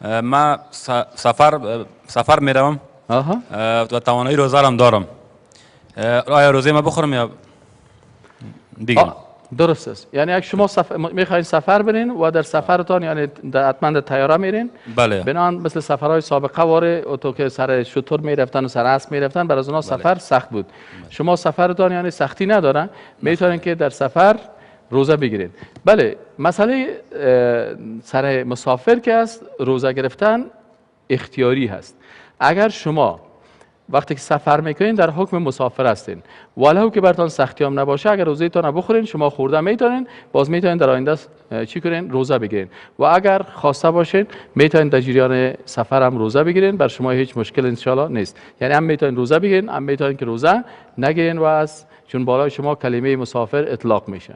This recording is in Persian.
من سفر میروم آها. و توانایی روزه هم دارم. آیا روزه ما بخورم یا بگیرم؟ درست است. یعنی اگه شما میخواین سفر برین و در سفرتان یعنی حتما در طیاره میرین، بله. بنان مثل سفرهای سابقه واره تو که سر شتر میرفتن و سر اسب میرفتن، برای اونا سفر سخت بود. شما سفرتان یعنی سختی نداره، میتونین که در سفر روزه بگیرین. بله، مسئله سر مسافر که است، روزه گرفتن اختیاری هست. اگر شما وقتی که سفر میکنین در حکم مسافر هستین، ولو که براتون سختی هم نباشه، اگر روزه‌تون بخورین شما خورده میتونین، باز میتونین در آینده چی کنین؟ روزه بگیرین. و اگر خواسته باشین میتونین در جریان سفر هم روزه بگیرین، بر شما هیچ مشکل ان شاء الله نیست. یعنی هم میتونین روزه بگیرین، هم میتونین که روزه نگیرین و از چون بالای شما کلمه مسافر اطلاق میشه.